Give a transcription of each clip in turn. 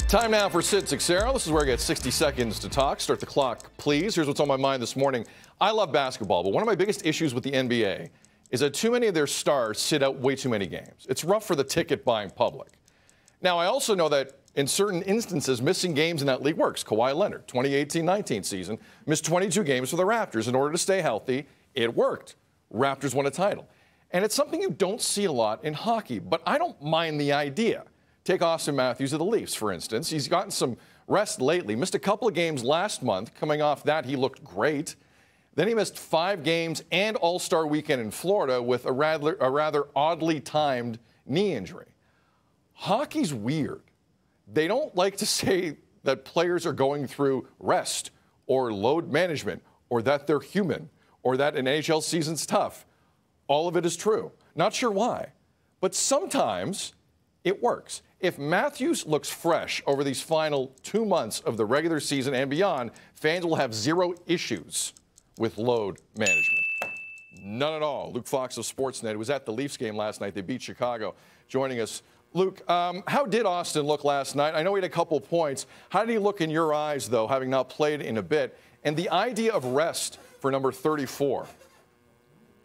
Time now for Sid Sixero. This is where I get 60 seconds to talk. Start the clock, please. Here's what's on my mind this morning. I love basketball, but one of my biggest issues with the NBA is that too many of their stars sit out way too many games. It's rough for the ticket-buying public. Now, I also know that in certain instances, missing games in that league works. Kawhi Leonard, 2018-19 season, missed 22 games for the Raptors in order to stay healthy. It worked. Raptors won a title. And it's something you don't see a lot in hockey, but I don't mind the idea. Take Auston Matthews of the Leafs, for instance. He's gotten some rest lately. Missed a couple of games last month. Coming off that, he looked great. Then he missed 5 games and All-Star weekend in Florida with a rather oddly timed knee injury. Hockey's weird. They don't like to say that players are going through rest or load management or that they're human or that an NHL season's tough. All of it is true. Not sure why, but sometimes it works. If Matthews looks fresh over these final 2 months of the regular season and beyond, fans will have zero issues with load management. None at all. Luke Fox of Sportsnet was at the Leafs game last night. They beat Chicago. Joining us, Luke, how did Auston look last night? I know he had a couple points. How did he look in your eyes, though, having not played in a bit? And the idea of rest for number 34.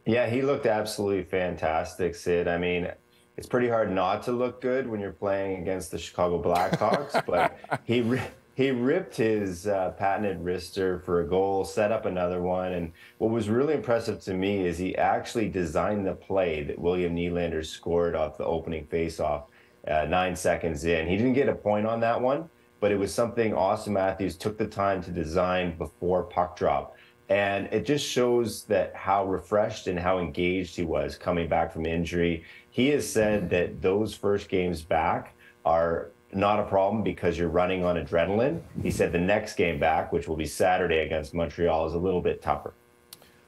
Yeah, he looked absolutely fantastic, Sid. I mean, it's pretty hard not to look good when you're playing against the Chicago Blackhawks, but he ripped his patented wrister for a goal, set up another one, and what was really impressive to me is he actually designed the play that William Nylander scored off the opening faceoff 9 seconds in. He didn't get a point on that one, but it was something Auston Matthews took the time to design before puck drop. And it just shows that how refreshed and how engaged he was coming back from injury. He has said that those first games back are not a problem because you're running on adrenaline. He said the next game back, which will be Saturday against Montreal, is a little bit tougher.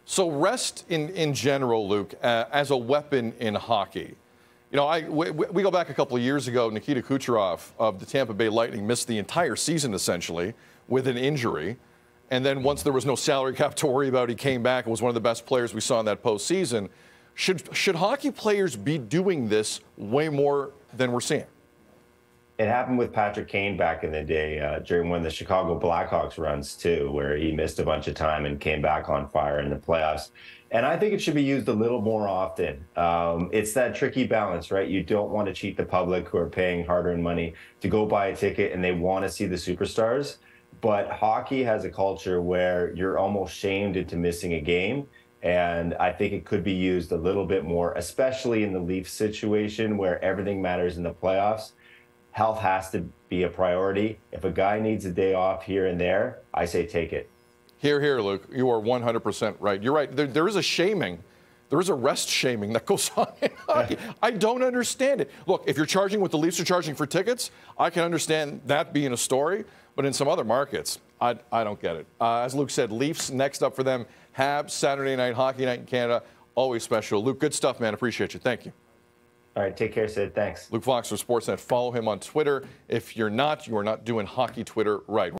So rest in general, Luke, as a weapon in hockey. You know, we go back a couple of years ago, Nikita Kucherov of the Tampa Bay Lightning missed the entire season essentially with an injury. And then once there was no salary cap to worry about, he came back and was one of the best players we saw in that postseason. Should hockey players be doing this way more than we're seeing? It happened with Patrick Kane back in the day during one of the Chicago Blackhawks runs, too, where he missed a bunch of time and came back on fire in the playoffs. And I think it should be used a little more often. It's that tricky balance, right? You don't want to cheat the public who are paying hard-earned money to go buy a ticket and they want to see the superstars. But hockey has a culture where you're almost shamed into missing a game. And I think it could be used a little bit more, especially in the Leafs situation where everything matters in the playoffs. Health has to be a priority. If a guy needs a day off here and there, I say take it. Hear, hear, Luke. You are 100% right. You're right. There is a shaming. There is a rest shaming that goes on in hockey. I don't understand it. Look, if you're charging what the Leafs are charging for tickets, I can understand that being a story. But in some other markets, I don't get it. As Luke said, Leafs next up for them. Habs, Saturday night, hockey night in Canada. Always special. Luke, good stuff, man. Appreciate you. Thank you. All right, take care, Sid. Thanks. Luke Fox from Sportsnet. Follow him on Twitter. If you're not, you are not doing hockey Twitter right.